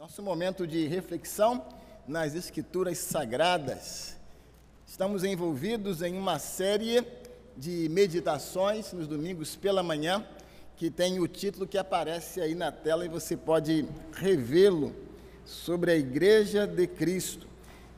Nosso momento de reflexão nas Escrituras Sagradas. Estamos envolvidos em uma série de meditações nos domingos pela manhã, que tem o título que aparece aí na tela e você pode revê-lo, sobre a Igreja de Cristo.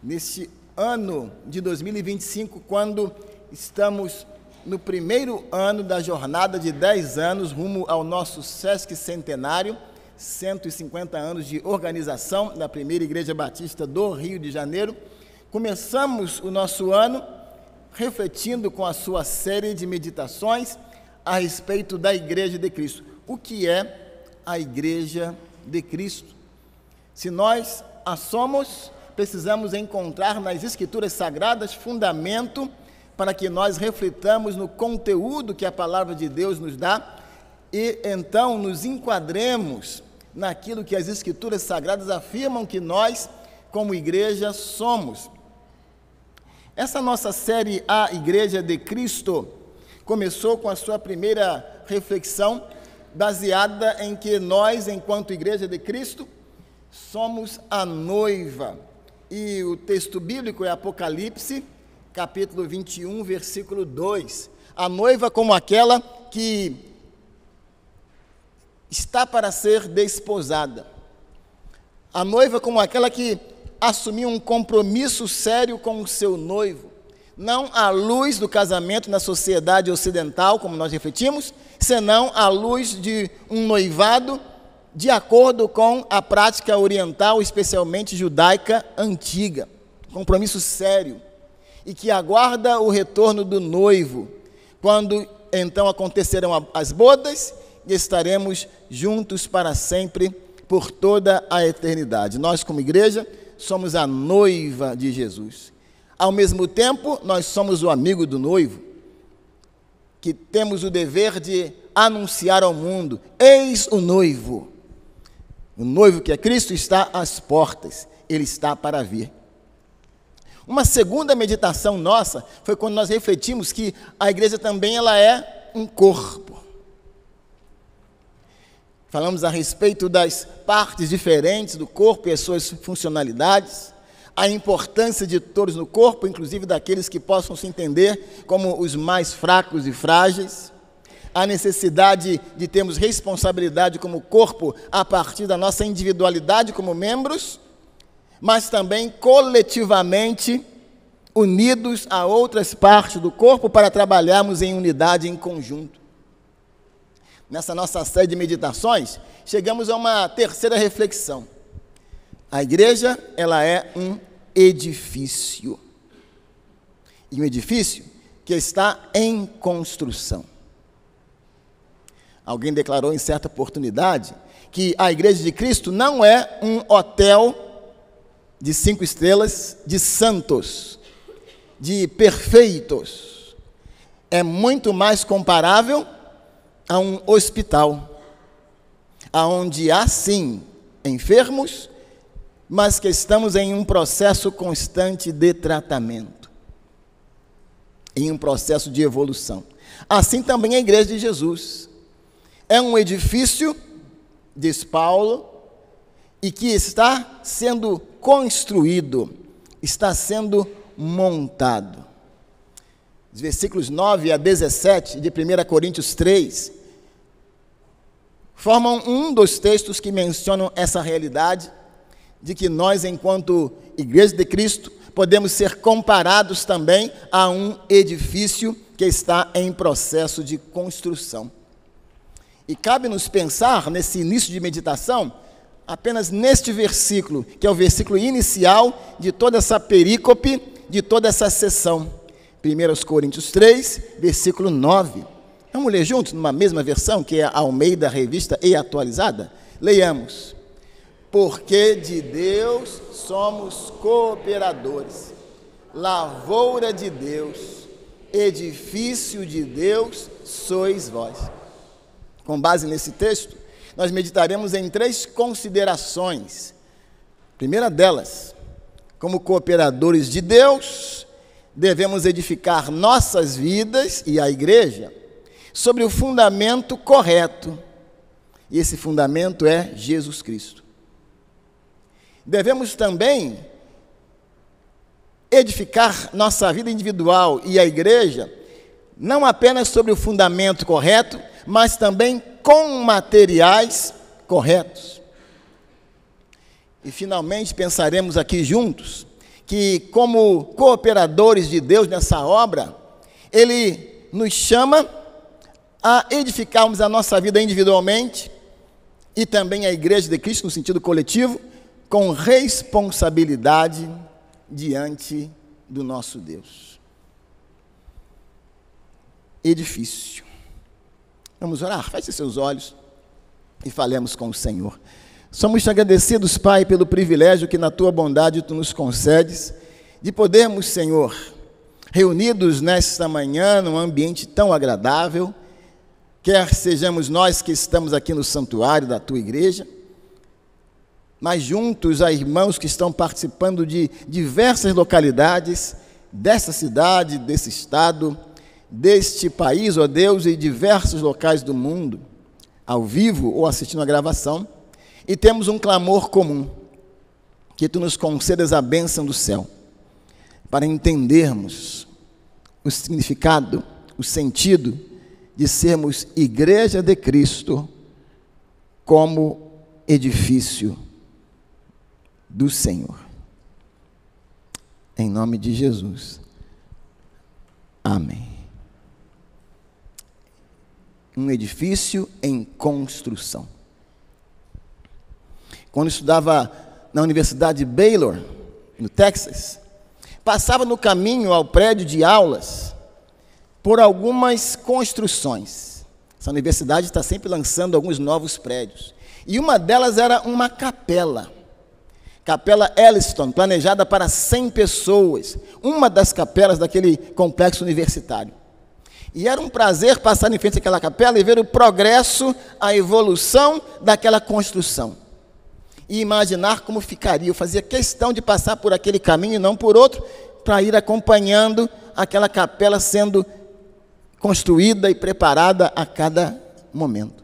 Neste ano de 2025, quando estamos no primeiro ano da jornada de 10 anos rumo ao nosso Sesc Centenário, 150 anos de organização da primeira Igreja Batista do Rio de Janeiro, começamos o nosso ano refletindo com a sua série de meditações a respeito da Igreja de Cristo. O que é a Igreja de Cristo? Se nós a somos, precisamos encontrar nas Escrituras Sagradas fundamento para que nós reflitamos no conteúdo que a Palavra de Deus nos dá e então nos enquadremos naquilo que as Escrituras Sagradas afirmam que nós, como igreja, somos. Essa nossa série A Igreja de Cristo começou com a sua primeira reflexão, baseada em que nós, enquanto Igreja de Cristo, somos a noiva. E o texto bíblico é Apocalipse, capítulo 21, versículo 2. A noiva como aquela que está para ser desposada. A noiva como aquela que assumiu um compromisso sério com o seu noivo, não à luz do casamento na sociedade ocidental, como nós refletimos, senão à luz de um noivado de acordo com a prática oriental, especialmente judaica antiga. Compromisso sério, e que aguarda o retorno do noivo, quando então acontecerão as bodas e estaremos juntos para sempre, por toda a eternidade. Nós, como igreja, somos a noiva de Jesus. Ao mesmo tempo, nós somos o amigo do noivo, que temos o dever de anunciar ao mundo: eis o noivo. O noivo que é Cristo está às portas, ele está para vir. Uma segunda meditação nossa foi quando nós refletimos que a igreja também ela é um corpo. Falamos a respeito das partes diferentes do corpo e as suas funcionalidades, a importância de todos no corpo, inclusive daqueles que possam se entender como os mais fracos e frágeis, a necessidade de termos responsabilidade como corpo a partir da nossa individualidade como membros, mas também coletivamente unidos a outras partes do corpo para trabalharmos em unidade, em conjunto. Nessa nossa série de meditações, chegamos a uma terceira reflexão. A igreja, ela é um edifício. E um edifício que está em construção. Alguém declarou em certa oportunidade que a Igreja de Cristo não é um hotel de 5 estrelas, de santos, de perfeitos. É muito mais comparável a um hospital, aonde há sim enfermos, mas que estamos em um processo constante de tratamento, em um processo de evolução. Assim também a Igreja de Jesus é um edifício, diz Paulo, e que está sendo construído, está sendo montado. Os versículos 9 a 17 de 1 Coríntios 3 formam um dos textos que mencionam essa realidade de que nós, enquanto Igreja de Cristo, podemos ser comparados também a um edifício que está em processo de construção. E cabe-nos pensar, nesse início de meditação, apenas neste versículo, que é o versículo inicial de toda essa perícope, de toda essa sessão. 1 Coríntios 3, versículo 9. Vamos ler juntos, numa mesma versão, que é a Almeida Revista e Atualizada? Leiamos. Porque de Deus somos cooperadores, lavoura de Deus, edifício de Deus sois vós. Com base nesse texto, nós meditaremos em 3 considerações. Primeira delas, como cooperadores de Deus, devemos edificar nossas vidas e a igreja sobre o fundamento correto. E esse fundamento é Jesus Cristo. devemos também edificar nossa vida individual e a igreja, não apenas sobre o fundamento correto, mas também com materiais corretos. E finalmente pensaremos aqui juntos que, como cooperadores de Deus nessa obra, Ele nos chama a edificarmos a nossa vida individualmente e também a igreja de Cristo no sentido coletivo, com responsabilidade diante do nosso Deus. Edifício. Vamos orar? Feche seus olhos e falemos com o Senhor. Somos te agradecidos, Pai, pelo privilégio que na Tua bondade Tu nos concedes, de podermos, Senhor, reunidos nesta manhã, num ambiente tão agradável, quer sejamos nós que estamos aqui no santuário da Tua igreja, mas juntos a irmãos que estão participando de diversas localidades dessa cidade, desse estado, deste país, ó Deus, e diversos locais do mundo, ao vivo ou assistindo a gravação, e temos um clamor comum, que Tu nos concedas a bênção do céu, para entendermos o significado, o sentido de sermos igreja de Cristo como edifício do Senhor. Em nome de Jesus. Amém. Um edifício em construção. Quando estudava na Universidade de Baylor, no Texas, passava no caminho ao prédio de aulas por algumas construções. Essa universidade está sempre lançando alguns novos prédios. E uma delas era uma capela. Capela Elliston, planejada para 100 pessoas. Uma das capelas daquele complexo universitário. E era um prazer passar em frente àquela capela e ver o progresso, a evolução daquela construção. E imaginar como ficaria. Eu fazia questão de passar por aquele caminho e não por outro, para ir acompanhando aquela capela sendo construída e preparada a cada momento.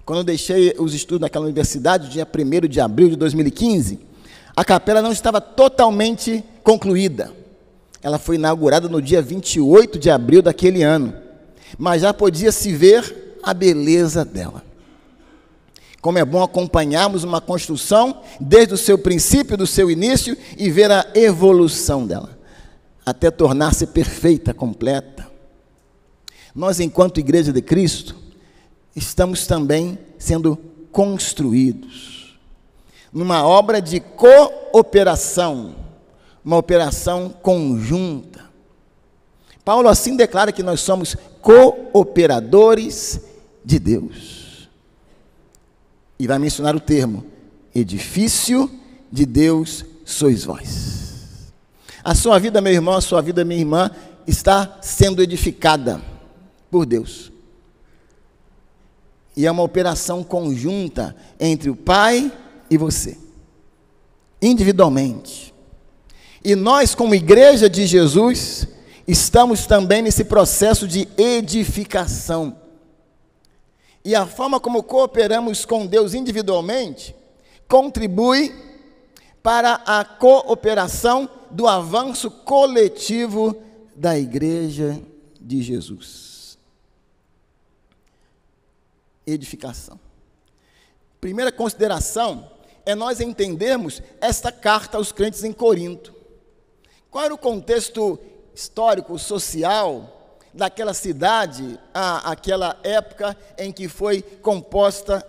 Quando eu deixei os estudos naquela universidade, dia 1º de abril de 2015, a capela não estava totalmente concluída. Ela foi inaugurada no dia 28 de abril daquele ano, mas já podia se ver a beleza dela. Como é bom acompanharmos uma construção desde o seu princípio, do seu início, e ver a evolução dela, até tornar-se perfeita, completa. Nós, enquanto Igreja de Cristo, estamos também sendo construídos numa obra de cooperação, uma operação conjunta. Paulo assim declara que nós somos cooperadores de Deus. E vai mencionar o termo, edifício de Deus sois vós. A sua vida, meu irmão, a sua vida, minha irmã, está sendo edificada por Deus. E é uma operação conjunta entre o Pai e você, individualmente. E nós, como Igreja de Jesus, estamos também nesse processo de edificação. E a forma como cooperamos com Deus individualmente contribui para a cooperação do avanço coletivo da Igreja de Jesus. Edificação. Primeira consideração é nós entendermos esta carta aos crentes em Corinto. Qual era o contexto histórico, social daquela cidade, aquela época em que foi composta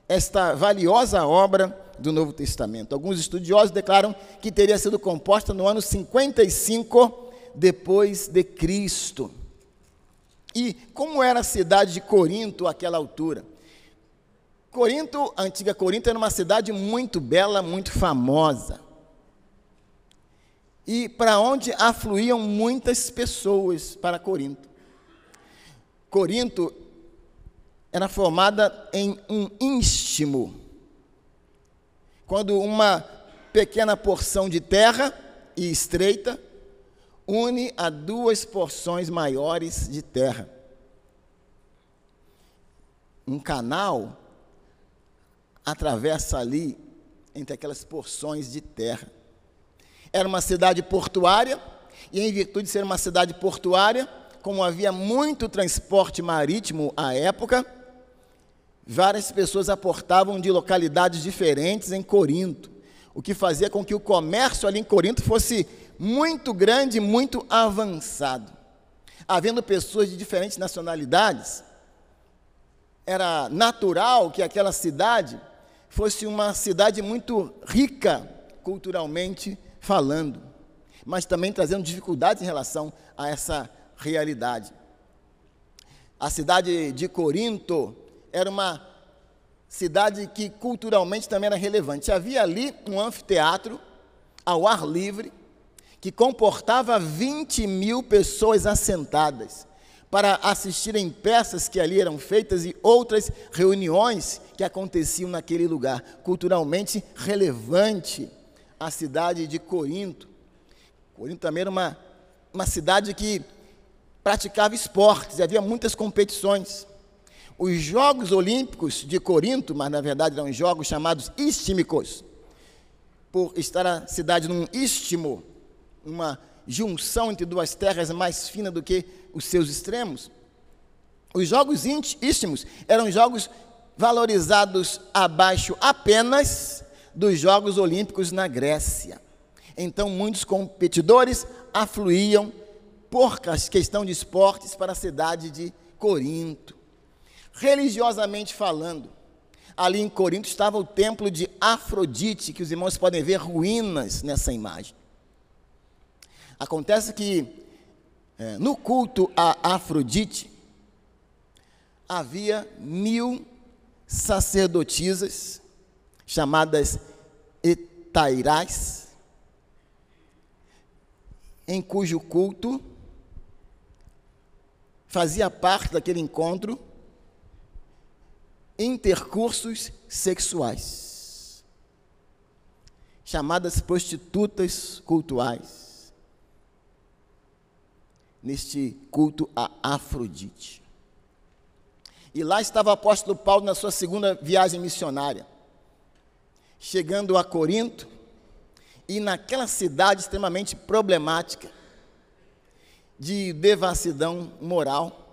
esta valiosa obra do Novo Testamento? Alguns estudiosos declaram que teria sido composta no ano 55 depois de Cristo. E como era a cidade de Corinto àquela altura? Corinto, a antiga Corinto, era uma cidade muito bela, muito famosa. E para onde afluíam muitas pessoas para Corinto. Corinto era formada em um istmo, quando uma pequena porção de terra e estreita une a duas porções maiores de terra. Um canal atravessa ali entre aquelas porções de terra. Era uma cidade portuária, e em virtude de ser uma cidade portuária, como havia muito transporte marítimo à época, várias pessoas aportavam de localidades diferentes em Corinto, o que fazia com que o comércio ali em Corinto fosse muito grande, muito avançado. Havendo pessoas de diferentes nacionalidades, era natural que aquela cidade fosse uma cidade muito rica culturalmente falando, mas também trazendo dificuldades em relação a essa realidade. A cidade de Corinto era uma cidade que culturalmente também era relevante. Havia ali um anfiteatro ao ar livre que comportava 20.000 pessoas assentadas para assistirem peças que ali eram feitas e outras reuniões que aconteciam naquele lugar. Culturalmente relevante a cidade de Corinto. Corinto também era uma cidade que praticava esportes, e havia muitas competições. Os Jogos Olímpicos de Corinto, mas na verdade eram jogos chamados istímicos, por estar a cidade num istmo, uma junção entre duas terras mais fina do que os seus extremos. Os jogos istmos eram jogos valorizados abaixo apenas dos Jogos Olímpicos na Grécia. Então, muitos competidores afluíam por questão de esportes para a cidade de Corinto. Religiosamente falando, ali em Corinto estava o templo de Afrodite, que os irmãos podem ver ruínas nessa imagem. Acontece que no culto a Afrodite havia 1.000 sacerdotisas chamadas hetairais, em cujo culto fazia parte daquele encontro intercursos sexuais, chamadas prostitutas cultuais, neste culto a Afrodite. E lá estava o apóstolo Paulo na sua segunda viagem missionária, chegando a Corinto, e naquela cidade extremamente problemática, de devassidão moral,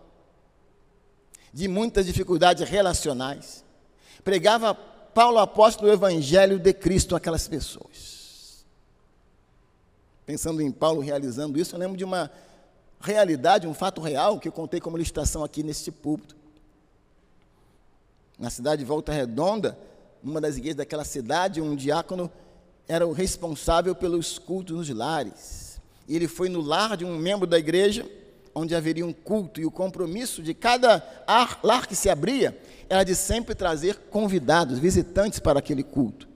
de muitas dificuldades relacionais, pregava Paulo apóstolo o evangelho de Cristo àquelas pessoas. Pensando em Paulo realizando isso, eu lembro de uma realidade, um fato real, que eu contei como ilustração aqui neste púlpito. Na cidade de Volta Redonda, numa das igrejas daquela cidade, um diácono era o responsável pelos cultos nos lares. E ele foi no lar de um membro da igreja, onde haveria um culto, e o compromisso de cada lar que se abria era de sempre trazer convidados, visitantes para aquele culto.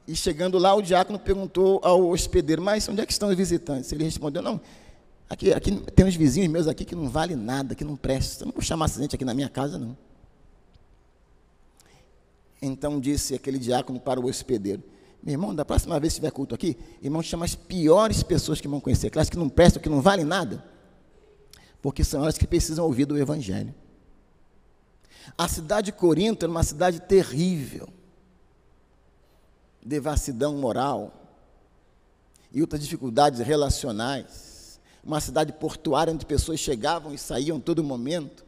E chegando lá, o diácono perguntou ao hospedeiro: mas onde é que estão os visitantes? Ele respondeu: não, aqui tem uns vizinhos meus aqui que não vale nada, que não presta, eu não vou chamar essa gente aqui na minha casa, não. Então disse aquele diácono para o hospedeiro: meu irmão, da próxima vez que tiver culto aqui, irmão, chama as piores pessoas que vão conhecer, aquelas que não prestam, que não valem nada, porque são elas que precisam ouvir do evangelho. A cidade de Corinto era uma cidade terrível, devassidão moral e outras dificuldades relacionais, uma cidade portuária onde pessoas chegavam e saíam a todo momento.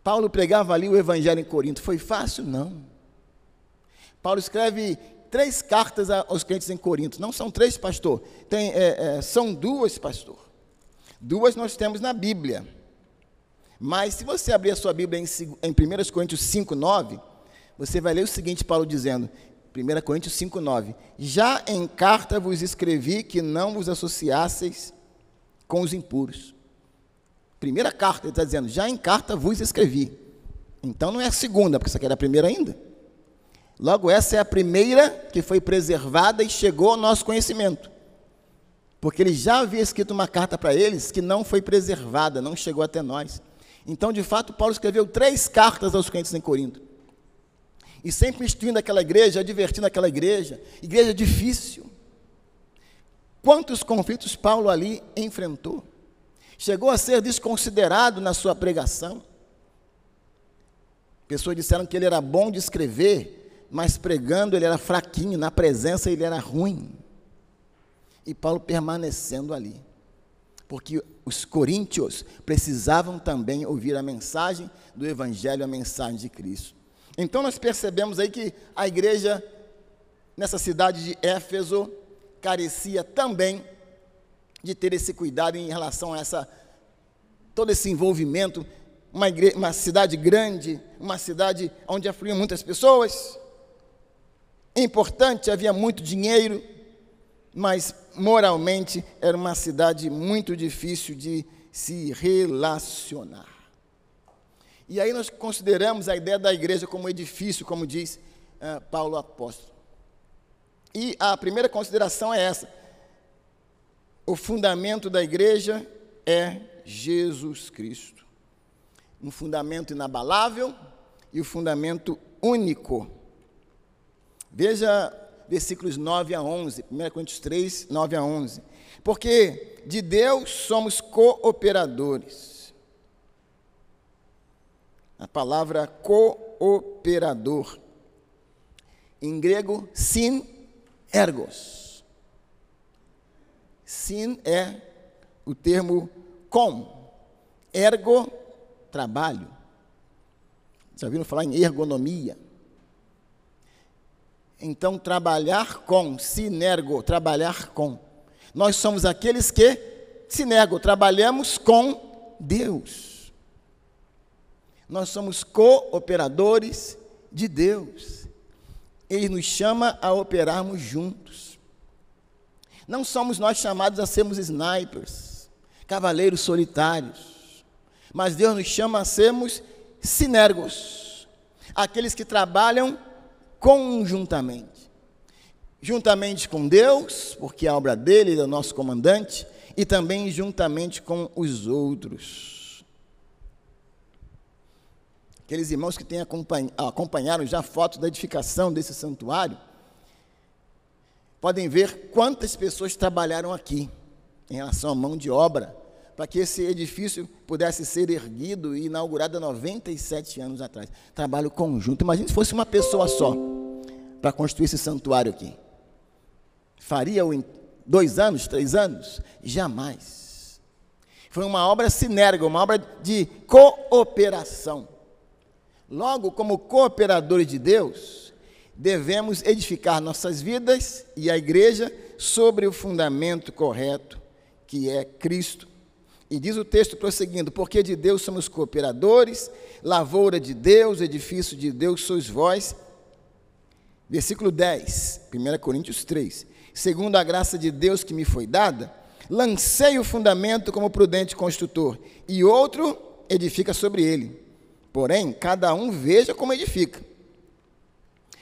Paulo pregava ali o evangelho em Corinto. Foi fácil? Não. Paulo escreve 3 cartas aos crentes em Corinto. Não são 3, pastor. São 2, pastor. 2 nós temos na Bíblia. Mas se você abrir a sua Bíblia em 1 Coríntios 5:9, você vai ler o seguinte, Paulo dizendo, 1 Coríntios 5:9: já em carta vos escrevi que não vos associasseis com os impuros. Primeira carta, ele está dizendo, já em carta vos escrevi. Então não é a segunda, porque essa aqui era a primeira ainda. Logo, essa é a primeira que foi preservada e chegou ao nosso conhecimento. Porque ele já havia escrito uma carta para eles que não foi preservada, não chegou até nós. Então, de fato, Paulo escreveu 3 cartas aos crentes em Corinto. E sempre instruindo aquela igreja, advertindo aquela igreja difícil. Quantos conflitos Paulo ali enfrentou? Chegou a ser desconsiderado na sua pregação. Pessoas disseram que ele era bom de escrever, mas pregando ele era fraquinho, na presença ele era ruim. E Paulo permanecendo ali, porque os coríntios precisavam também ouvir a mensagem do Evangelho, a mensagem de Cristo. Então nós percebemos aí que a igreja nessa cidade de Éfeso carecia também de ter esse cuidado em relação a todo esse envolvimento, uma cidade grande, uma cidade onde afluíam muitas pessoas, importante, havia muito dinheiro, mas moralmente era uma cidade muito difícil de se relacionar. E aí nós consideramos a ideia da igreja como edifício, como diz Paulo apóstolo. E a primeira consideração é essa: o fundamento da igreja é Jesus Cristo. Um fundamento inabalável e o fundamento único. Veja versículos 9 a 11, 1 Coríntios 3, 9 a 11. Porque de Deus somos cooperadores. A palavra cooperador, em grego, synergos. Syn é o termo com, ergo, trabalho. Já ouviram falar em ergonomia? Então, trabalhar com, sinergo, trabalhar com. Nós somos aqueles que, sinergo, trabalhamos com Deus. Nós somos cooperadores de Deus. Ele nos chama a operarmos juntos. Não somos nós chamados a sermos snipers, cavaleiros solitários, mas Deus nos chama a sermos sinergos, aqueles que trabalham conjuntamente, juntamente com Deus, porque a obra dele, ele é o nosso comandante, e também juntamente com os outros. Aqueles irmãos que acompanharam já fotos da edificação desse santuário, podem ver quantas pessoas trabalharam aqui, em relação à mão de obra, para que esse edifício pudesse ser erguido e inaugurado há 97 anos atrás. Trabalho conjunto. Imagina se fosse uma pessoa só para construir esse santuário aqui. Faria-o em 2 anos, 3 anos? Jamais. Foi uma obra sinérgica, uma obra de cooperação. Logo, como cooperadores de Deus, devemos edificar nossas vidas e a igreja sobre o fundamento correto, que é Cristo. E diz o texto prosseguindo: porque de Deus somos cooperadores, lavoura de Deus, edifício de Deus sois vós. Versículo 10, 1 Coríntios 3. Segundo a graça de Deus que me foi dada, lancei o fundamento como prudente construtor, e outro edifica sobre ele. Porém, cada um veja como edifica.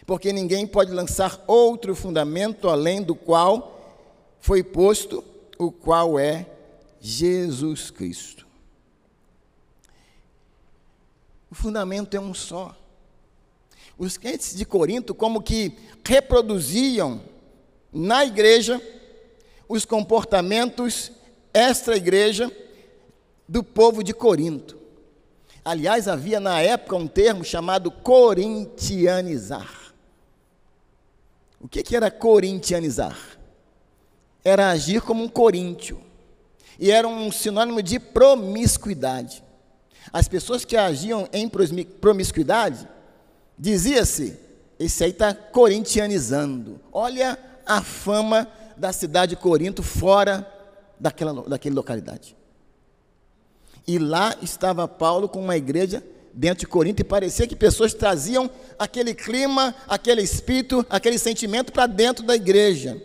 Porque ninguém pode lançar outro fundamento além do qual foi posto, o qual é Jesus Cristo. O fundamento é um só. Os crentes de Corinto como que reproduziam na igreja os comportamentos extra-igreja do povo de Corinto. Aliás, havia na época um termo chamado corintianizar. O que era corintianizar? Era agir como um coríntio. E era um sinônimo de promiscuidade. As pessoas que agiam em promiscuidade, dizia-se, esse aí está corintianizando. Olha a fama da cidade de Corinto fora daquela localidade. E lá estava Paulo com uma igreja dentro de Corinto, e parecia que pessoas traziam aquele clima, aquele espírito, aquele sentimento para dentro da igreja.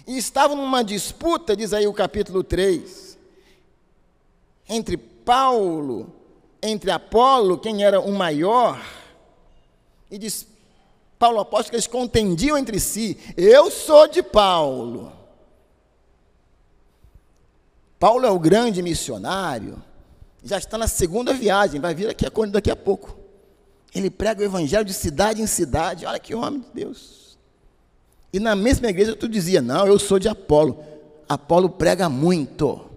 E estavam numa disputa, diz aí o capítulo 3, entre Paulo, entre Apolo, quem era o maior, e diz Paulo apóstolo que eles contendiam entre si: eu sou de Paulo. Paulo é o grande missionário, já está na 2ª viagem, vai vir aqui daqui a pouco. Ele prega o evangelho de cidade em cidade. Olha que homem de Deus. E na mesma igreja tu dizia: não, eu sou de Apolo. Apolo prega muito.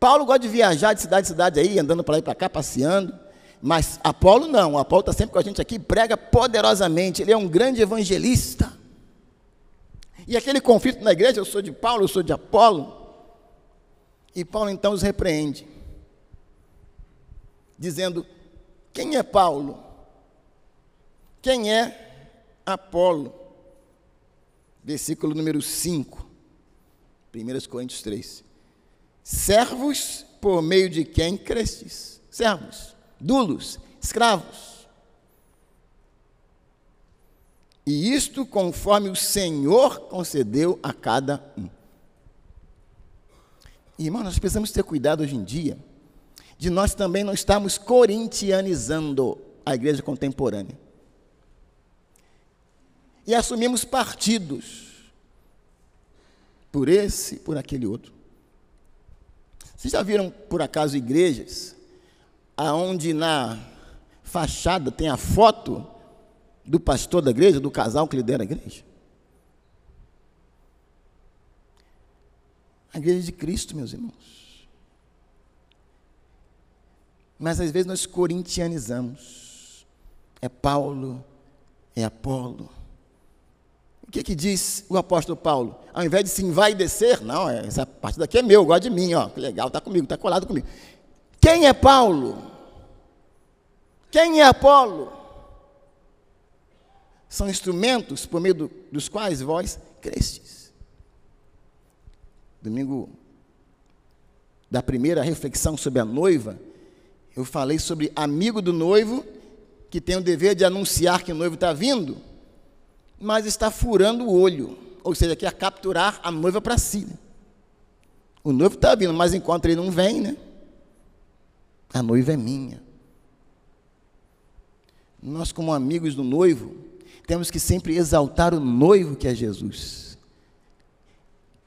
Paulo gosta de viajar de cidade em cidade aí, andando para lá e para cá, passeando. Mas Apolo não, Apolo está sempre com a gente aqui, prega poderosamente, ele é um grande evangelista. E aquele conflito na igreja, eu sou de Paulo, eu sou de Apolo, e Paulo então os repreende, dizendo, quem é Paulo? Quem é Apolo? Versículo número 5, 1 Coríntios 3. Servos por meio de quem crestes? Servos, dulos, escravos. E isto conforme o Senhor concedeu a cada um. Irmão, nós precisamos ter cuidado hoje em dia de nós também não estarmos corintianizando a igreja contemporânea. E assumimos partidos por esse, por aquele outro. Vocês já viram, por acaso, igrejas aonde na fachada tem a foto do pastor da igreja, do casal que lidera a igreja? A igreja de Cristo, meus irmãos. Mas às vezes nós corintianizamos. É Paulo, é Apolo. O que diz o apóstolo Paulo? Ao invés de se envaidecer, não, essa parte daqui é meu, gosta de mim, ó, que legal, está comigo, está colado comigo. Quem é Paulo? Quem é Apolo? São instrumentos por meio dos quais vós crestes. Domingo da primeira reflexão sobre a noiva, eu falei sobre amigo do noivo, que tem o dever de anunciar que o noivo está vindo, mas está furando o olho, ou seja, quer capturar a noiva para si. Né? O noivo está vindo, mas enquanto ele não vem, né? A noiva é minha. Nós, como amigos do noivo, temos que sempre exaltar o noivo que é Jesus.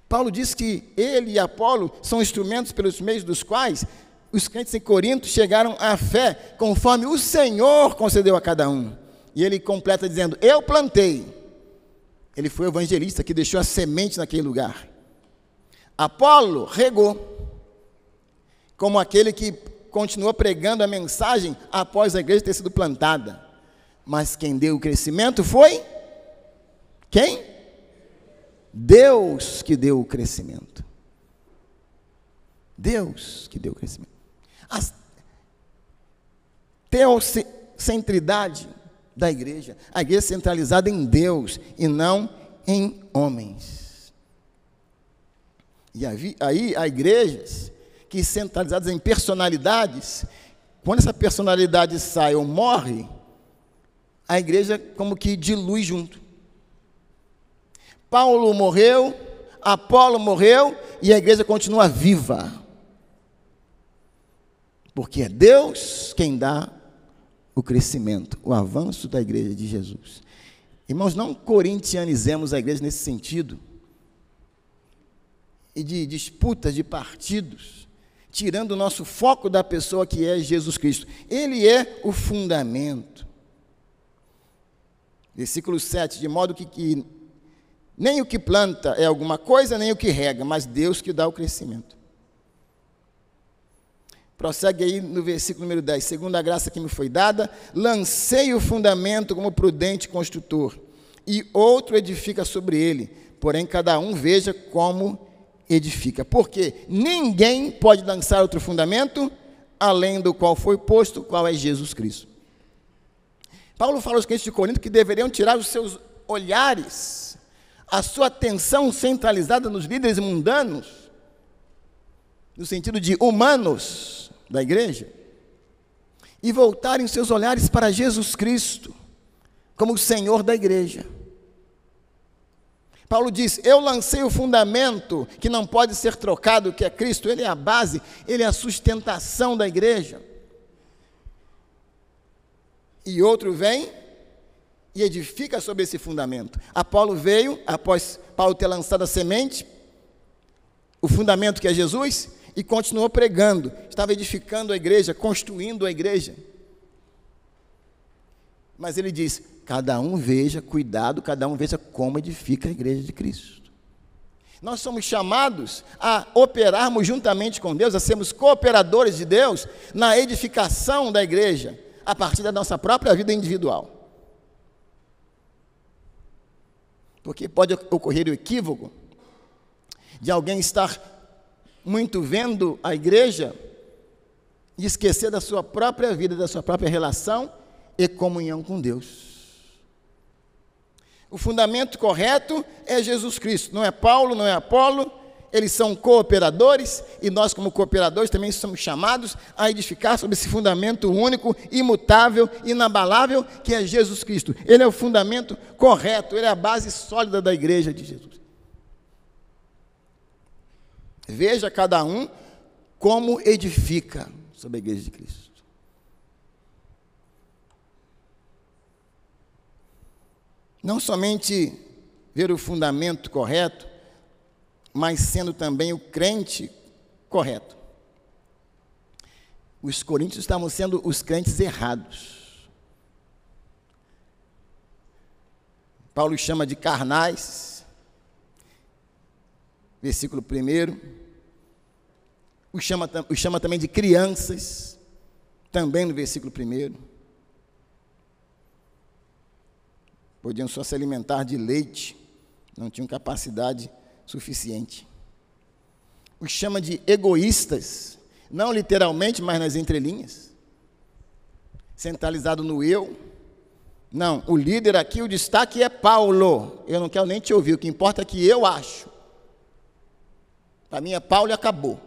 Paulo diz que ele e Apolo são instrumentos pelos meios dos quais os crentes em Corinto chegaram à fé, conforme o Senhor concedeu a cada um. E ele completa dizendo, eu plantei. Ele foi o evangelista que deixou a semente naquele lugar. Apolo regou, como aquele que continuou pregando a mensagem após a igreja ter sido plantada. Mas quem deu o crescimento foi? Quem? Deus que deu o crescimento. Deus que deu o crescimento. A teocentridade da igreja, a igreja centralizada em Deus e não em homens. E aí há igrejas que centralizadas em personalidades, quando essa personalidade sai ou morre, a igreja como que dilui junto. Paulo morreu, Apolo morreu e a igreja continua viva. Porque é Deus quem dá o crescimento, o avanço da igreja de Jesus. Irmãos, não corintianizemos a igreja nesse sentido, e de disputas de partidos, tirando o nosso foco da pessoa que é Jesus Cristo. Ele é o fundamento. Versículo 7, de modo que nem o que planta é alguma coisa, nem o que rega, mas Deus que dá o crescimento. Prossegue aí no versículo número 10. Segundo a graça que me foi dada, lancei o fundamento como prudente construtor, e outro edifica sobre ele, porém cada um veja como edifica. Porque ninguém pode lançar outro fundamento, além do qual foi posto, qual é Jesus Cristo. Paulo fala aos crentes de Corinto que deveriam tirar os seus olhares, a sua atenção centralizada nos líderes mundanos, no sentido de humanos da igreja, e voltarem os seus olhares para Jesus Cristo, como o Senhor da igreja. Paulo diz, eu lancei o fundamento que não pode ser trocado, que é Cristo, ele é a base, ele é a sustentação da igreja. E outro vem e edifica sobre esse fundamento. Apolo veio, após Paulo ter lançado a semente, o fundamento que é Jesus, e continuou pregando, estava edificando a igreja, construindo a igreja. Mas ele diz, cada um veja, cuidado, cada um veja como edifica a igreja de Cristo. Nós somos chamados a operarmos juntamente com Deus, a sermos cooperadores de Deus na edificação da igreja, a partir da nossa própria vida individual. Porque pode ocorrer o equívoco de alguém estar muito vendo a igreja e esquecer da sua própria vida, da sua própria relação e comunhão com Deus. O fundamento correto é Jesus Cristo, não é Paulo, não é Apolo, eles são cooperadores e nós, como cooperadores, também somos chamados a edificar sobre esse fundamento único, imutável, inabalável, que é Jesus Cristo. Ele é o fundamento correto, ele é a base sólida da igreja de Jesus. Veja cada um como edifica sobre a igreja de Cristo. Não somente ver o fundamento correto, mas sendo também o crente correto. Os coríntios estavam sendo os crentes errados. Paulo chama de carnais, versículo 1. Os chama também de crianças, também no versículo 1. Podiam só se alimentar de leite, não tinham capacidade suficiente. Os chama de egoístas, não literalmente, mas nas entrelinhas, centralizado no eu. Não, o líder aqui, o destaque é Paulo. Eu não quero nem te ouvir, o que importa é que eu acho. Para mim é Paulo e acabou.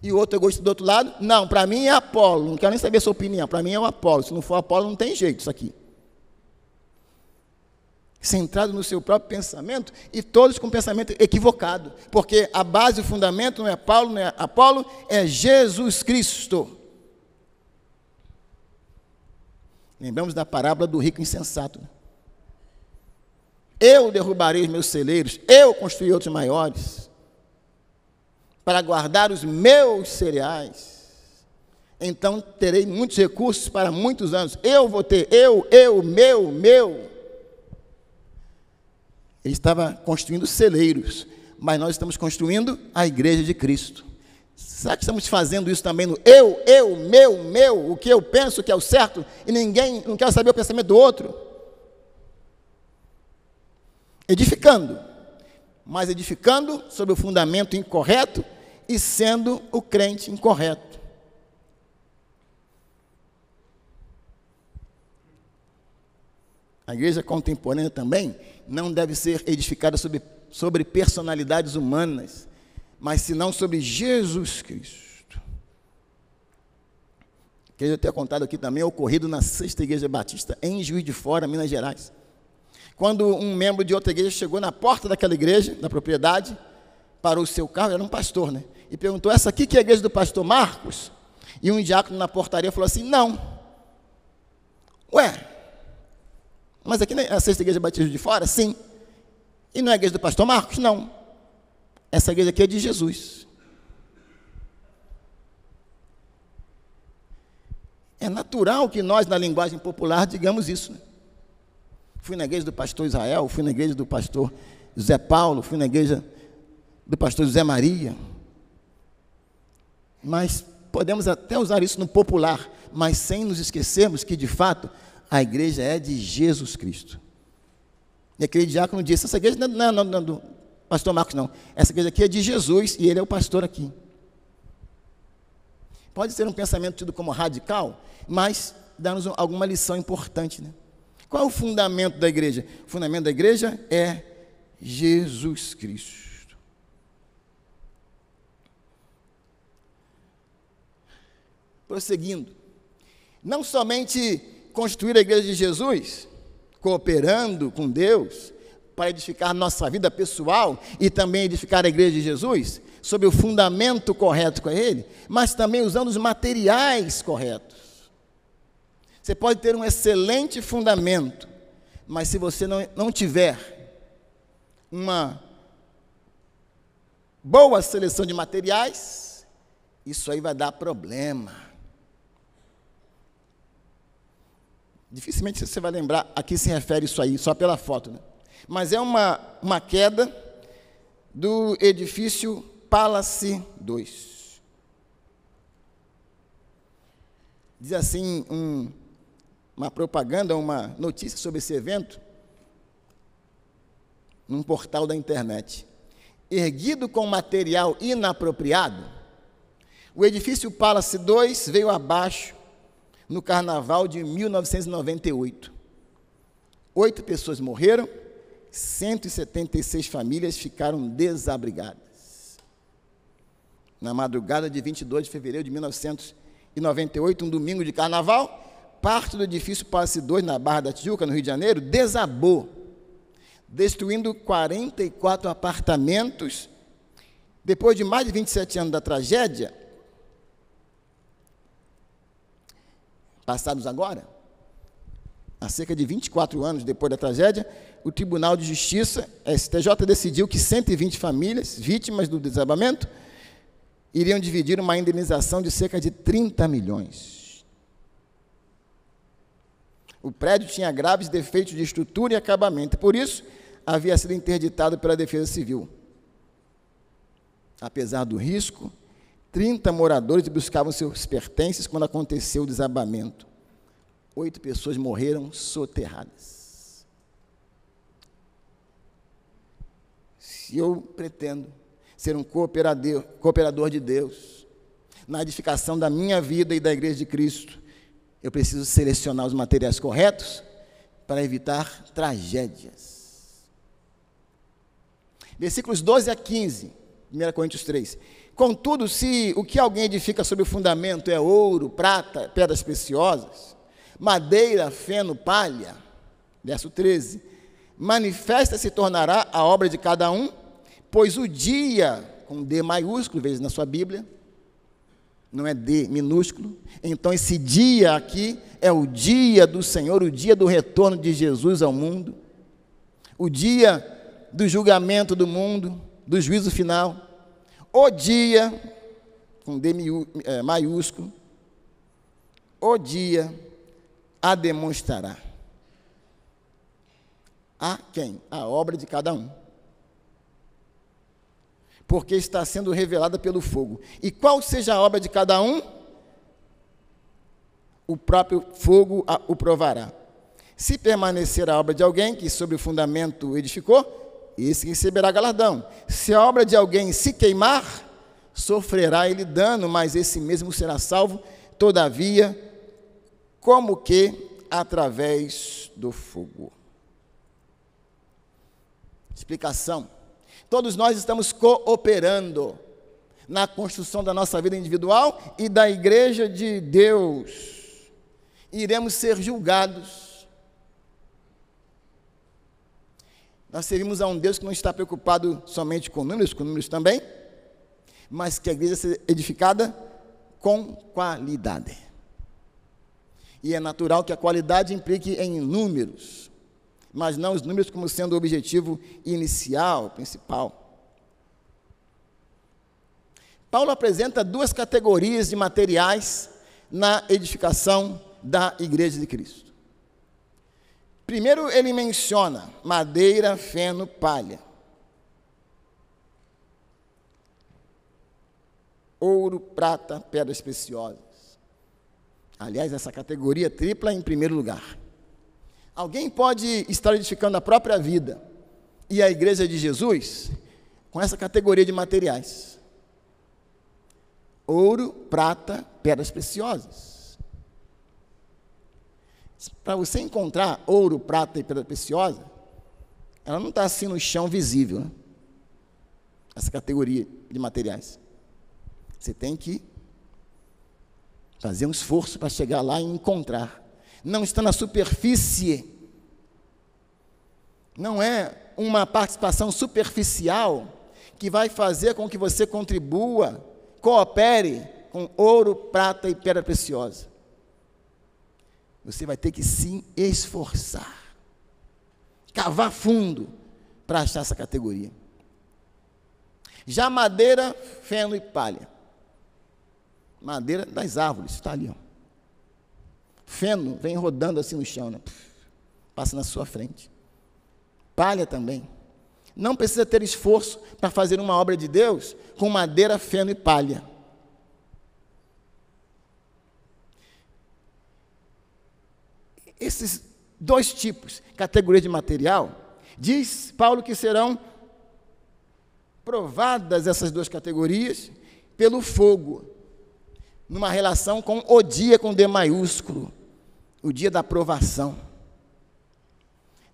E o outro egoísta do outro lado, não, para mim é Apolo, não quero nem saber a sua opinião, para mim é o Apolo, se não for Apolo não tem jeito isso aqui. Centrado no seu próprio pensamento e todos com pensamento equivocado, porque a base, o fundamento não é Paulo, não é Apolo, é Jesus Cristo. Lembramos da parábola do rico insensato. Eu derrubarei os meus celeiros, eu construirei outros maiores, para guardar os meus cereais. Então terei muitos recursos para muitos anos. Eu vou ter, meu. Ele estava construindo celeiros, mas nós estamos construindo a igreja de Cristo. Será que estamos fazendo isso também no meu, o que eu penso que é o certo, e ninguém não quer saber o pensamento do outro? Edificando, mas edificando sobre o fundamento incorreto e sendo o crente incorreto. A igreja contemporânea também não deve ser edificada sobre personalidades humanas, mas senão sobre Jesus Cristo. Queria ter contado aqui também o ocorrido na 6ª Igreja Batista, em Juiz de Fora, Minas Gerais. Quando um membro de outra igreja chegou na porta daquela igreja, da propriedade, parou o seu carro, era um pastor, né? E perguntou, essa aqui que é a igreja do pastor Marcos? E um diácono na portaria falou assim, não. Ué, mas aqui na 6ª Igreja Batista de Fora? Sim. E não é a igreja do pastor Marcos? Não. Essa igreja aqui é de Jesus. É natural que nós, na linguagem popular, digamos isso, né? Fui na igreja do pastor Israel, fui na igreja do pastor José Paulo, fui na igreja do pastor José Maria. Mas podemos até usar isso no popular, mas sem nos esquecermos que, de fato, a igreja é de Jesus Cristo. E aquele diácono disse, essa igreja não é do pastor Marcos, não. Essa igreja aqui é de Jesus e ele é o pastor aqui. Pode ser um pensamento tido como radical, mas dá-nos alguma lição importante, né? Qual é o fundamento da igreja? O fundamento da igreja é Jesus Cristo. Prosseguindo, não somente construir a igreja de Jesus, cooperando com Deus, para edificar nossa vida pessoal e também edificar a igreja de Jesus, sob o fundamento correto com ele, mas também usando os materiais corretos. Você pode ter um excelente fundamento, mas se você não tiver uma boa seleção de materiais, isso aí vai dar problema. Dificilmente você vai lembrar a que se refere isso aí, só pela foto, né? Mas é uma queda do edifício Palace 2. Diz assim uma propaganda, uma notícia sobre esse evento, num portal da internet. Erguido com material inapropriado, o edifício Palace 2 veio abaixo no carnaval de 1998. 8 pessoas morreram, 176 famílias ficaram desabrigadas. Na madrugada de 22 de fevereiro de 1998, um domingo de carnaval, parte do edifício Palace 2, na Barra da Tijuca, no Rio de Janeiro, desabou, destruindo 44 apartamentos. Depois de mais de 27 anos da tragédia, passados agora, há cerca de 24 anos depois da tragédia, o Tribunal de Justiça, STJ, decidiu que 120 famílias vítimas do desabamento iriam dividir uma indenização de cerca de 30 milhões. O prédio tinha graves defeitos de estrutura e acabamento, por isso havia sido interditado pela Defesa Civil. Apesar do risco, 30 moradores buscavam seus pertences quando aconteceu o desabamento. 8 pessoas morreram soterradas. Se eu pretendo ser um cooperador de Deus, na edificação da minha vida e da Igreja de Cristo, eu preciso selecionar os materiais corretos para evitar tragédias. Versículos 12 a 15, 1 Coríntios 3. Contudo, se o que alguém edifica sobre o fundamento é ouro, prata, pedras preciosas, madeira, feno, palha, verso 13, manifesta se tornará a obra de cada um, pois o dia, com D maiúsculo, veja na sua Bíblia, não é D minúsculo, então esse dia aqui é o dia do Senhor, o dia do retorno de Jesus ao mundo, o dia do julgamento do mundo, do juízo final, o dia, com D maiúsculo, o dia a demonstrará. A quem? A obra de cada um. Porque está sendo revelada pelo fogo. E qual seja a obra de cada um, o próprio fogo o provará. Se permanecer a obra de alguém que sobre o fundamento edificou, esse receberá galardão. Se a obra de alguém se queimar, sofrerá ele dano, mas esse mesmo será salvo, todavia, como que através do fogo. Explicação. Todos nós estamos cooperando na construção da nossa vida individual e da Igreja de Deus. Iremos ser julgados. Nós servimos a um Deus que não está preocupado somente com números também, mas que a igreja seja edificada com qualidade. E é natural que a qualidade implique em números, mas não os números como sendo o objetivo inicial, principal. Paulo apresenta 2 categorias de materiais na edificação da Igreja de Cristo. Primeiro, ele menciona madeira, feno, palha. Ouro, prata, pedras preciosas. Aliás, essa categoria tripla em primeiro lugar. Alguém pode estar edificando a própria vida e a Igreja de Jesus com essa categoria de materiais. Ouro, prata, pedras preciosas. Para você encontrar ouro, prata e pedra preciosa, ela não está assim no chão visível, né? Essa categoria de materiais. Você tem que fazer um esforço para chegar lá e encontrar. Não está na superfície. Não é uma participação superficial que vai fazer com que você contribua, coopere com ouro, prata e pedra preciosa. Você vai ter que se esforçar, cavar fundo para achar essa categoria. Já madeira, feno e palha. Madeira das árvores, está ali, ó. Feno vem rodando assim no chão, né? Passa na sua frente. Palha também. Não precisa ter esforço para fazer uma obra de Deus com madeira, feno e palha. Esses dois tipos, categoria de material, diz Paulo que serão provadas essas duas categorias pelo fogo, numa relação com o dia com D maiúsculo, o dia da provação.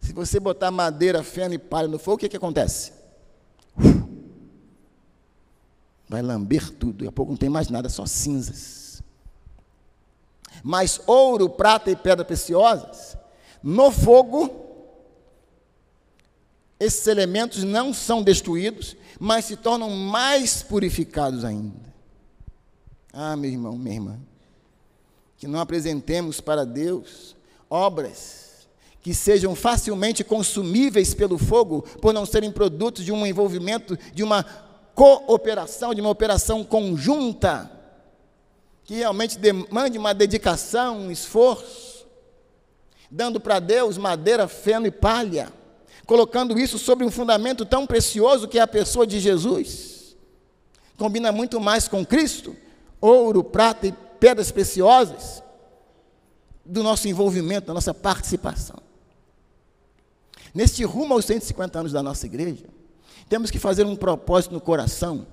Se você botar madeira, feno e palha no fogo, o que acontece? Vai lamber tudo, daqui a pouco não tem mais nada, só cinzas. Mas ouro, prata e pedras preciosas, no fogo, esses elementos não são destruídos, mas se tornam mais purificados ainda. Ah, meu irmão, minha irmã, que não apresentemos para Deus obras que sejam facilmente consumíveis pelo fogo, por não serem produtos de um envolvimento, de uma cooperação, de uma operação conjunta, que realmente demande uma dedicação, um esforço, dando para Deus madeira, feno e palha, colocando isso sobre um fundamento tão precioso que é a pessoa de Jesus. Combina muito mais com Cristo, ouro, prata e pedras preciosas, do nosso envolvimento, da nossa participação. Neste rumo aos 150 anos da nossa igreja, temos que fazer um propósito no coração,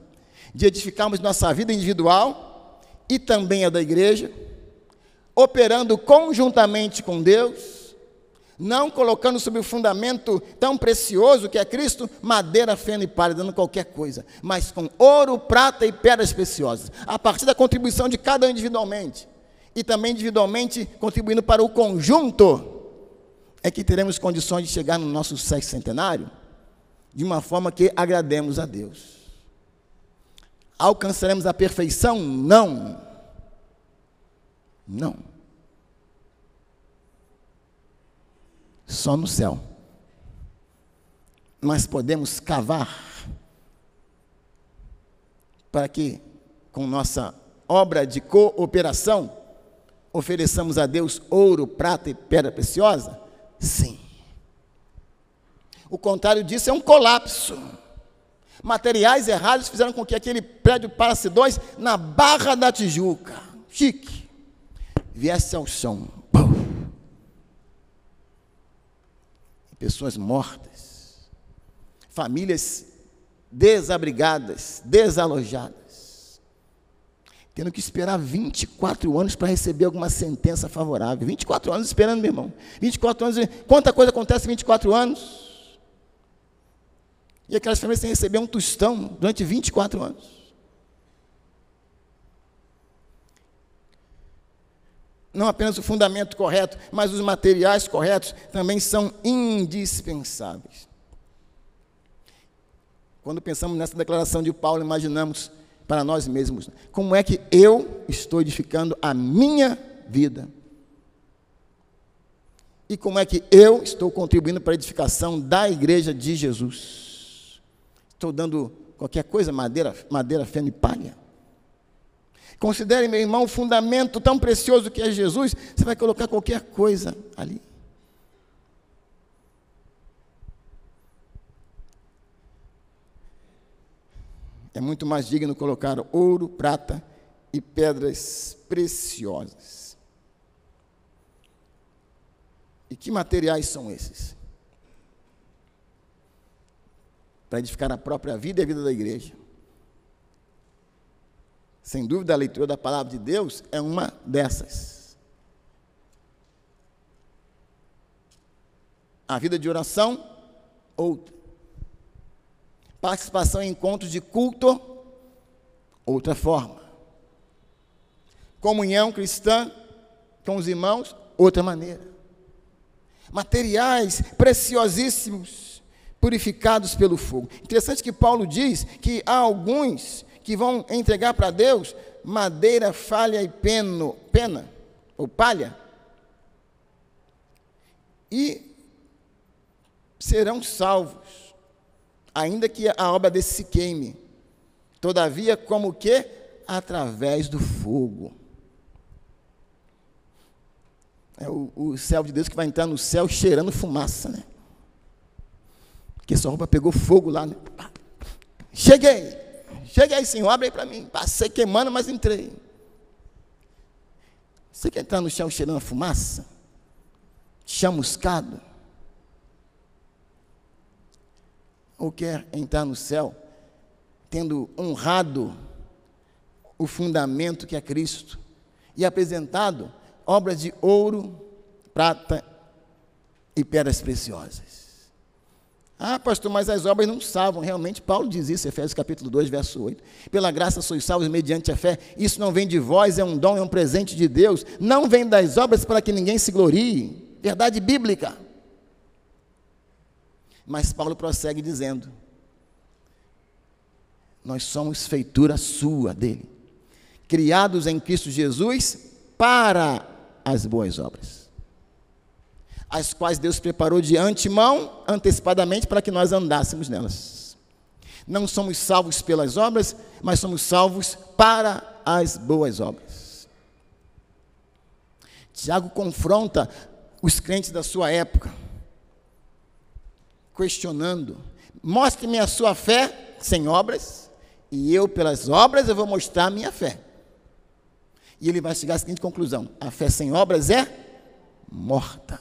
de edificarmos nossa vida individual e também a da igreja, operando conjuntamente com Deus, não colocando sobre o fundamento tão precioso que é Cristo, madeira, feno e palha, dando qualquer coisa, mas com ouro, prata e pedras preciosas, a partir da contribuição de cada um individualmente, e também individualmente contribuindo para o conjunto, é que teremos condições de chegar no nosso sexcentenário de uma forma que agrademos a Deus. Alcançaremos a perfeição? Não. Não. Só no céu. Mas podemos cavar para que, com nossa obra de cooperação, ofereçamos a Deus ouro, prata e pedra preciosa? Sim. O contrário disso é um colapso. Materiais errados fizeram com que aquele prédio Palace 2, na Barra da Tijuca, chique, viesse ao chão. Pessoas mortas, famílias desabrigadas, desalojadas, tendo que esperar 24 anos para receber alguma sentença favorável. 24 anos esperando, meu irmão. 24 anos, quanta coisa acontece em 24 anos? E aquelas famílias sem receber um tostão durante 24 anos. Não apenas o fundamento correto, mas os materiais corretos também são indispensáveis. Quando pensamos nessa declaração de Paulo, imaginamos para nós mesmos, como é que eu estou edificando a minha vida? E como é que eu estou contribuindo para a edificação da igreja de Jesus? Estou dando qualquer coisa, madeira, feno e palha? Considere, meu irmão, o fundamento tão precioso que é Jesus, você vai colocar qualquer coisa ali. É muito mais digno colocar ouro, prata e pedras preciosas. E que materiais são esses? Para edificar a própria vida e a vida da igreja. Sem dúvida, a leitura da palavra de Deus é uma dessas. A vida de oração, outra. Participação em encontros de culto, outra forma. Comunhão cristã com os irmãos, outra maneira. Materiais preciosíssimos, purificados pelo fogo. Interessante que Paulo diz que há alguns que vão entregar para Deus madeira, falha e pena, ou palha, e serão salvos, ainda que a obra desse se queime. Todavia, como que? Através do fogo. É o céu de Deus que vai entrar no céu cheirando fumaça, né? Porque sua roupa pegou fogo lá, né? Cheguei, Senhor, abre aí para mim. Passei queimando, mas entrei. Você quer entrar no céu cheirando fumaça? chamuscado? Ou quer entrar no céu tendo honrado o fundamento que é Cristo e apresentado obras de ouro, prata e pedras preciosas? Ah, pastor, mas as obras não salvam. Realmente, Paulo diz isso, Efésios capítulo 2, verso 8. Pela graça sois salvos mediante a fé. Isso não vem de vós, é um dom, é um presente de Deus. Não vem das obras para que ninguém se glorie. Verdade bíblica. Mas Paulo prossegue dizendo: nós somos feitura sua, dele, criados em Cristo Jesus para as boas obras, as quais Deus preparou de antemão, antecipadamente, para que nós andássemos nelas. Não somos salvos pelas obras, mas somos salvos para as boas obras. Tiago confronta os crentes da sua época, questionando: mostre-me a sua fé sem obras, e eu, pelas obras, eu vou mostrar a minha fé. E ele vai chegar à seguinte conclusão: a fé sem obras é morta.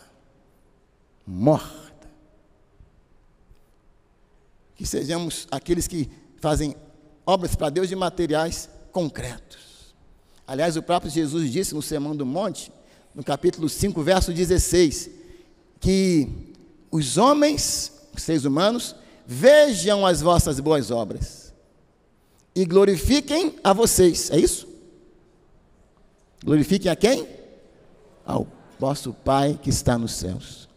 Morta. Que sejamos aqueles que fazem obras para Deus de materiais concretos. Aliás, o próprio Jesus disse no Sermão do Monte, no capítulo 5, verso 16, que os homens, os seres humanos, vejam as vossas boas obras e glorifiquem a vocês. É isso? Glorifiquem a quem? Ao vosso Pai que está nos céus.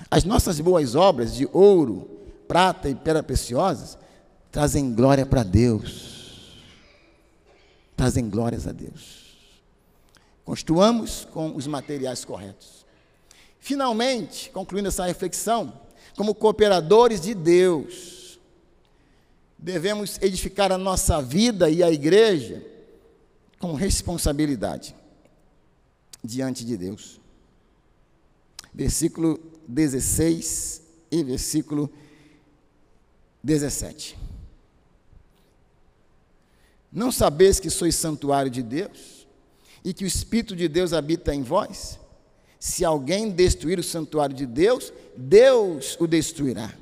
As nossas boas obras de ouro, prata e pedras preciosas trazem glória para Deus. Trazem glórias a Deus. Construamos com os materiais corretos. Finalmente, concluindo essa reflexão, como cooperadores de Deus, devemos edificar a nossa vida e a igreja com responsabilidade diante de Deus. Versículo 16 e versículo 17. Não sabeis que sois santuário de Deus e que o Espírito de Deus habita em vós? Se alguém destruir o santuário de Deus, Deus o destruirá,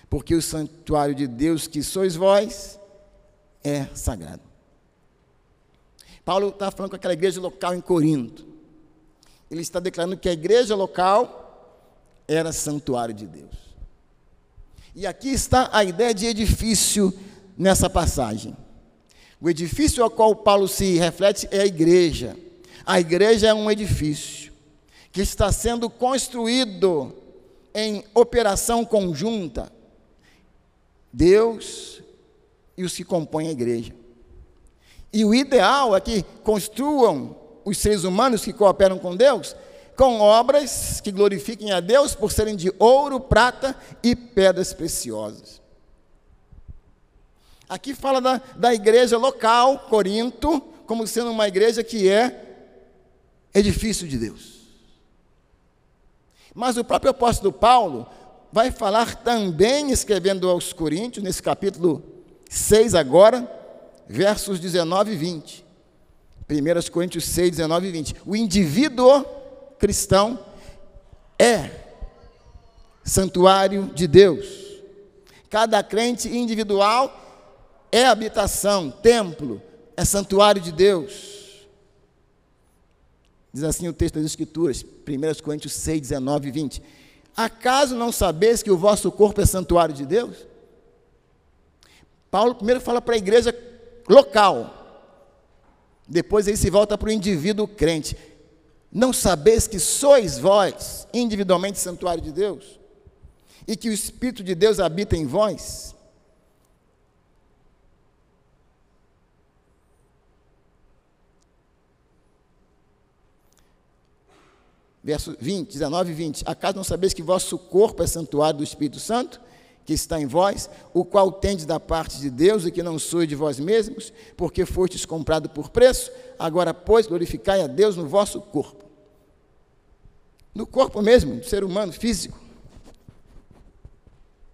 porque o santuário de Deus que sois vós é sagrado. Paulo está falando com aquela igreja local em Corinto. Ele está declarando que a igreja local era santuário de Deus. E aqui está a ideia de edifício nessa passagem. O edifício ao qual Paulo se reflete é a igreja. A igreja é um edifício que está sendo construído em operação conjunta. Deus e os que compõem a igreja. E o ideal é que construam os seres humanos que cooperam com Deus com obras que glorifiquem a Deus por serem de ouro, prata e pedras preciosas. Aqui fala da igreja local, Corinto, como sendo uma igreja que é edifício de Deus. Mas o próprio apóstolo Paulo vai falar também, escrevendo aos Coríntios, nesse capítulo 6 agora, versos 19 e 20. 1 Coríntios 6, 19 e 20. O indivíduo cristão é santuário de Deus. Cada crente individual é habitação, templo, é santuário de Deus. Diz assim o texto das Escrituras, 1 Coríntios 6, 19 e 20. Acaso não sabeis que o vosso corpo é santuário de Deus? Paulo primeiro fala para a igreja local, depois ele se volta para o indivíduo crente. Não sabeis que sois vós, individualmente, santuário de Deus? E que o Espírito de Deus habita em vós? Verso 20, 19 e 20. Acaso não sabeis que vosso corpo é santuário do Espírito Santo, que está em vós, o qual tendes da parte de Deus e que não sois de vós mesmos, porque fostes comprado por preço? Agora, pois, glorificai a Deus no vosso corpo. No corpo mesmo, do ser humano, físico.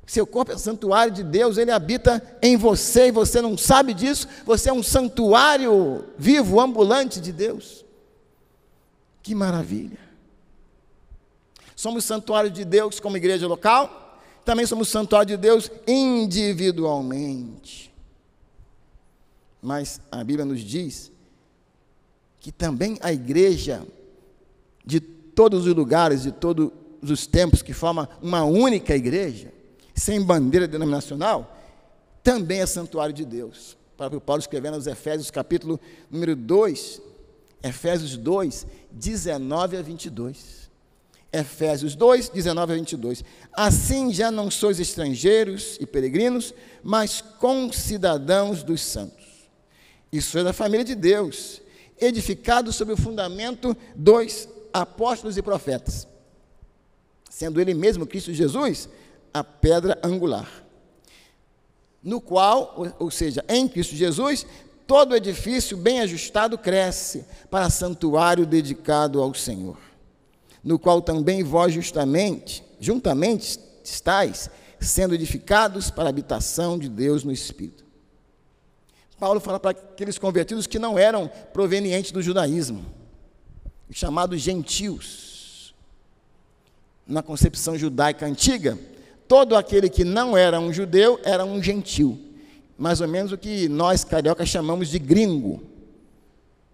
Seu corpo é santuário de Deus, ele habita em você, e você não sabe disso, você é um santuário vivo, ambulante de Deus. Que maravilha! Somos santuário de Deus como igreja local, também somos santuário de Deus individualmente. Mas a Bíblia nos diz que também a igreja de todos os lugares, de todos os tempos, que forma uma única igreja, sem bandeira denominacional, também é santuário de Deus. O próprio Paulo escrevendo aos Efésios, capítulo número 2, Efésios 2, 19 a 22. Efésios 2, 19 a 22. Assim já não sois estrangeiros e peregrinos, mas concidadãos dos santos. E sois da família de Deus, edificados sobre o fundamento dos apóstolos e profetas, sendo ele mesmo, Cristo Jesus, a pedra angular, no qual, ou seja, em Cristo Jesus, todo edifício bem ajustado cresce para santuário dedicado ao Senhor, no qual também vós juntamente estáis sendo edificados para a habitação de Deus no Espírito. Paulo fala para aqueles convertidos que não eram provenientes do judaísmo, chamados gentios. Na concepção judaica antiga, todo aquele que não era um judeu era um gentil, mais ou menos o que nós cariocas chamamos de gringo.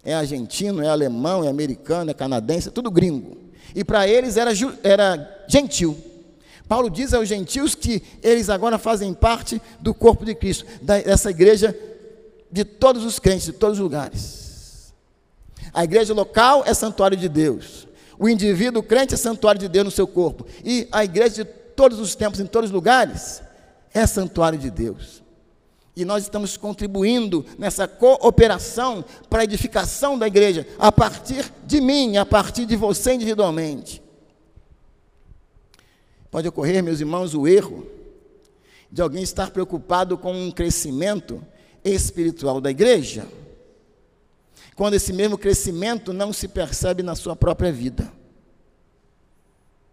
É argentino, é alemão, é americano, é canadense, é tudo gringo. E para eles era gentil. Paulo diz aos gentios que eles agora fazem parte do corpo de Cristo, dessa igreja de todos os crentes, de todos os lugares. A igreja local é santuário de Deus. O indivíduo crente é santuário de Deus no seu corpo. E a igreja de todos os tempos, em todos os lugares, é santuário de Deus. E nós estamos contribuindo nessa cooperação para a edificação da igreja, a partir de mim, a partir de você individualmente. Pode ocorrer, meus irmãos, o erro de alguém estar preocupado com um crescimento espiritual da igreja, quando esse mesmo crescimento não se percebe na sua própria vida,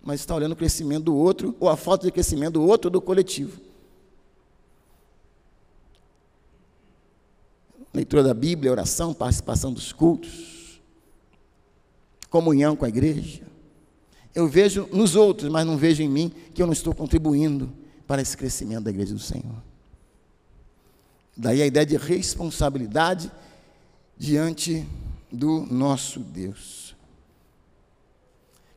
mas está olhando o crescimento do outro, ou a falta de crescimento do outro ou do coletivo. Leitura da Bíblia, oração, participação dos cultos, comunhão com a igreja. Eu vejo nos outros, mas não vejo em mim que eu não estou contribuindo para esse crescimento da igreja do Senhor. Daí a ideia de responsabilidade diante do nosso Deus.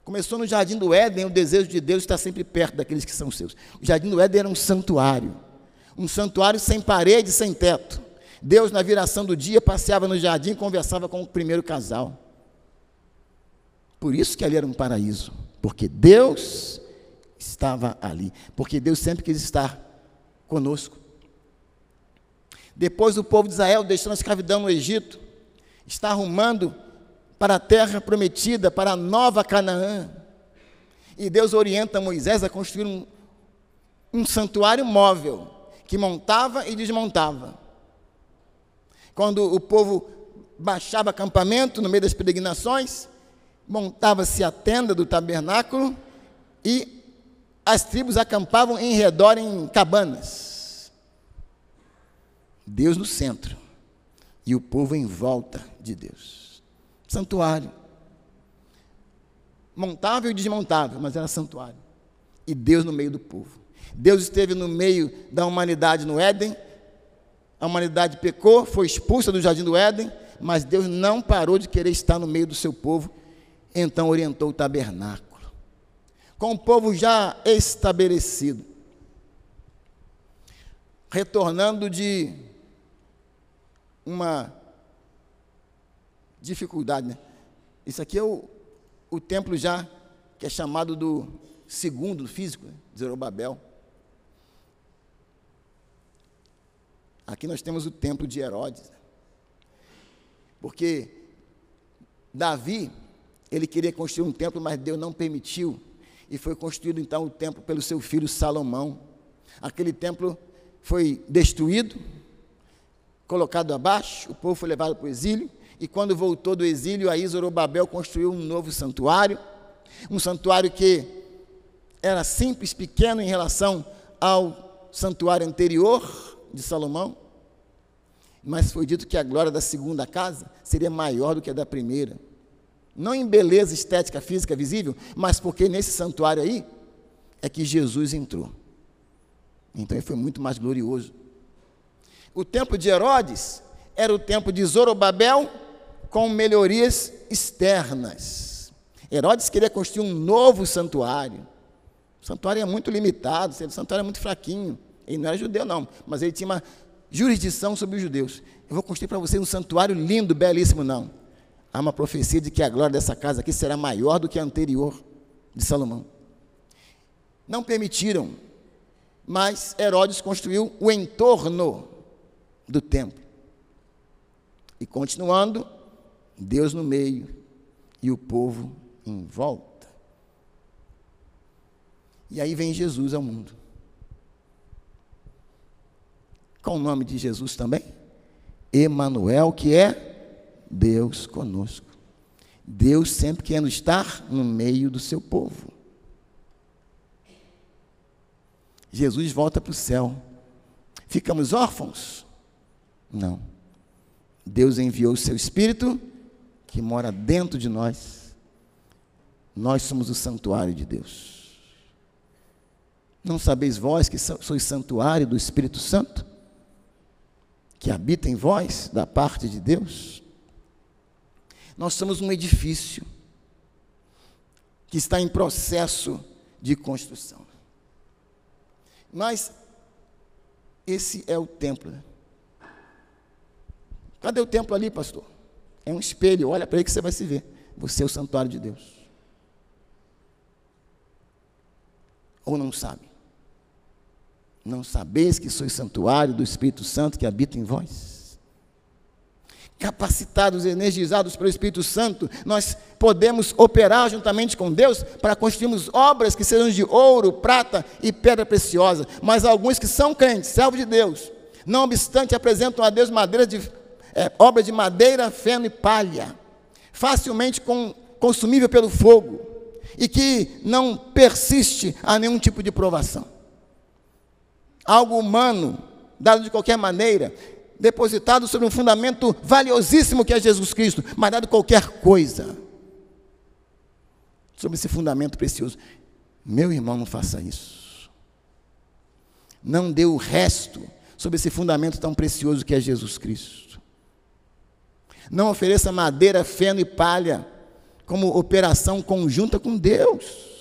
Começou no Jardim do Éden, o desejo de Deus está sempre perto daqueles que são seus. O Jardim do Éden era um santuário sem parede, sem teto. Deus, na viração do dia, passeava no jardim e conversava com o primeiro casal. Por isso que ali era um paraíso, porque Deus estava ali, porque Deus sempre quis estar conosco. Depois o povo de Israel, deixando a escravidão no Egito, está arrumando para a terra prometida, para a nova Canaã. E Deus orienta Moisés a construir um santuário móvel, que montava e desmontava. Quando o povo baixava acampamento no meio das peregrinações, montava-se a tenda do tabernáculo e as tribos acampavam em redor em cabanas. Deus no centro e o povo em volta de Deus. Santuário. Montável e desmontável, mas era santuário. E Deus no meio do povo. Deus esteve no meio da humanidade no Éden. A humanidade pecou, foi expulsa do jardim do Éden, mas Deus não parou de querer estar no meio do seu povo, então orientou o tabernáculo. Com o povo já estabelecido, retornando de uma dificuldade, né? Isso aqui é o templo já, que é chamado do segundo físico, né? Zorobabel. Aqui nós temos o templo de Herodes, porque Davi, ele queria construir um templo, mas Deus não permitiu, e foi construído então o templo pelo seu filho Salomão. Aquele templo foi destruído, colocado abaixo, o povo foi levado para o exílio, e quando voltou do exílio, aí Zorobabel construiu um novo santuário, um santuário que era simples, pequeno em relação ao santuário anterior de Salomão, mas foi dito que a glória da segunda casa seria maior do que a da primeira. Não em beleza estética, física, visível, mas porque nesse santuário aí é que Jesus entrou. Então ele foi muito mais glorioso. O templo de Herodes era o templo de Zorobabel com melhorias externas. Herodes queria construir um novo santuário. O santuário é muito limitado, o santuário é muito fraquinho. Ele não era judeu não, mas ele tinha uma jurisdição sobre os judeus. Eu vou construir para você um santuário lindo, belíssimo, não. Há uma profecia de que a glória dessa casa aqui será maior do que a anterior de Salomão. Não permitiram, mas Herodes construiu o entorno do templo. E continuando, Deus no meio e o povo em volta. E aí vem Jesus ao mundo. Qual o nome de Jesus também? Emanuel, que é Deus conosco. Deus sempre querendo estar no meio do seu povo. Jesus volta para o céu. Ficamos órfãos? Não. Deus enviou o seu Espírito, que mora dentro de nós. Nós somos o santuário de Deus. Não sabeis vós que sois santuário do Espírito Santo, que habita em vós, da parte de Deus? Nós somos um edifício que está em processo de construção. Mas esse é o templo. Cadê o templo ali, pastor? É um espelho, olha para ele que você vai se ver. Você é o santuário de Deus. Ou não sabe? Não sabeis que sois santuário do Espírito Santo que habita em vós? Capacitados, energizados pelo Espírito Santo, nós podemos operar juntamente com Deus para construirmos obras que sejam de ouro, prata e pedra preciosa. Mas alguns que são crentes, servos de Deus, não obstante apresentam a Deus obra de madeira, feno e palha, facilmente consumível pelo fogo, e que não persiste a nenhum tipo de provação. Algo humano, dado de qualquer maneira, depositado sobre um fundamento valiosíssimo que é Jesus Cristo, mas dado qualquer coisa sobre esse fundamento precioso. Meu irmão, não faça isso. Não dê o resto sobre esse fundamento tão precioso que é Jesus Cristo. Não ofereça madeira, feno e palha como operação conjunta com Deus.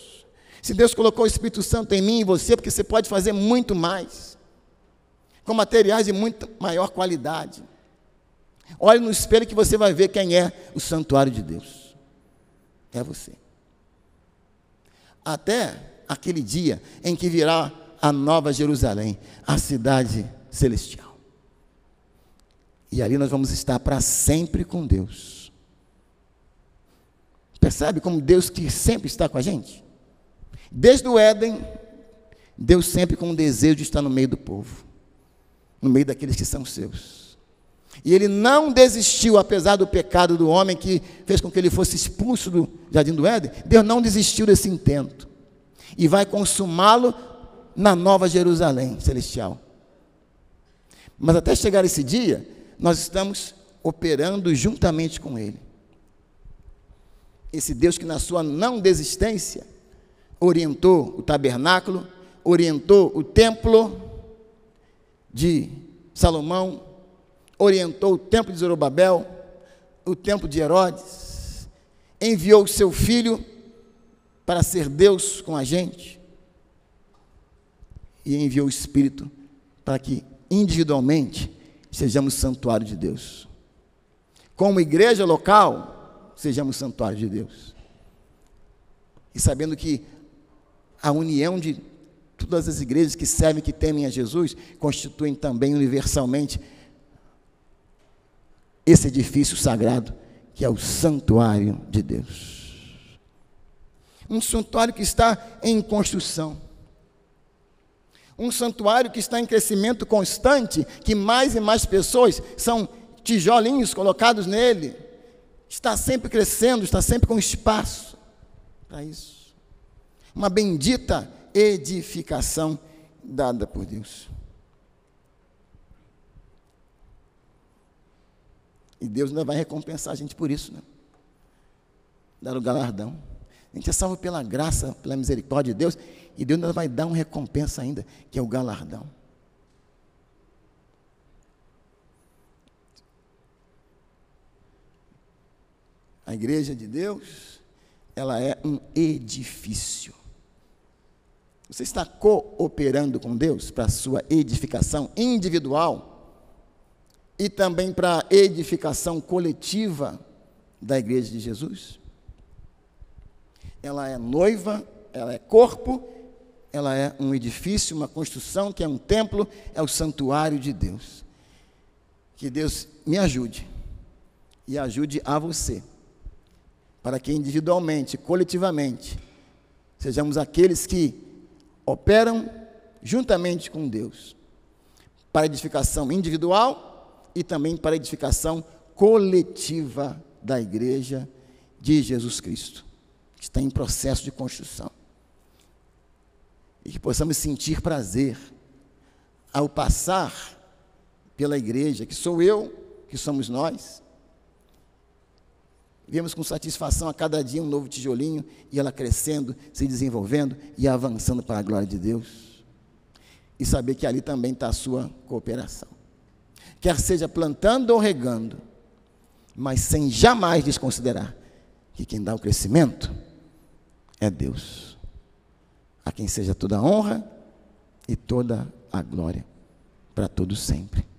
Se Deus colocou o Espírito Santo em mim e você, porque você pode fazer muito mais, com materiais de muito maior qualidade. Olhe no espelho que você vai ver quem é o santuário de Deus. É você. Até aquele dia em que virá a nova Jerusalém, a cidade celestial. E ali nós vamos estar para sempre com Deus. Percebe como Deus que sempre está com a gente? Desde o Éden, Deus sempre com o desejo de estar no meio do povo, no meio daqueles que são seus. E Ele não desistiu, apesar do pecado do homem que fez com que ele fosse expulso do jardim do Éden. Deus não desistiu desse intento. E vai consumá-lo na nova Jerusalém celestial. Mas até chegar esse dia, nós estamos operando juntamente com Ele. Esse Deus que na sua não desistência orientou o tabernáculo, orientou o templo de Salomão, orientou o templo de Zorobabel, o templo de Herodes, enviou o seu filho para ser Deus com a gente, e enviou o Espírito para que individualmente sejamos santuário de Deus. Como igreja local, sejamos santuário de Deus. E sabendo que a união de todas as igrejas que servem, que temem a Jesus, constituem também universalmente esse edifício sagrado, que é o santuário de Deus. Um santuário que está em construção. Um santuário que está em crescimento constante, que mais e mais pessoas são tijolinhos colocados nele. Está sempre crescendo, está sempre com espaço para isso. Uma bendita edificação dada por Deus. E Deus ainda vai recompensar a gente por isso, né? dar o galardão. A gente é salvo pela graça, pela misericórdia de Deus, e Deus ainda vai dar uma recompensa ainda, que é o galardão. A igreja de Deus, ela é um edifício. Você está cooperando com Deus para a sua edificação individual e também para a edificação coletiva da igreja de Jesus? Ela é noiva, ela é corpo, ela é um edifício, uma construção que é um templo, é o santuário de Deus. Que Deus me ajude e ajude a você, para que individualmente, coletivamente, sejamos aqueles que operam juntamente com Deus, para a edificação individual e também para a edificação coletiva da igreja de Jesus Cristo, que está em processo de construção. E que possamos sentir prazer ao passar pela igreja, que sou eu, que somos nós. Vemos com satisfação a cada dia um novo tijolinho, e ela crescendo, se desenvolvendo e avançando para a glória de Deus. E saber que ali também está a sua cooperação. Quer seja plantando ou regando, mas sem jamais desconsiderar que quem dá o crescimento é Deus. A quem seja toda a honra e toda a glória para todos sempre.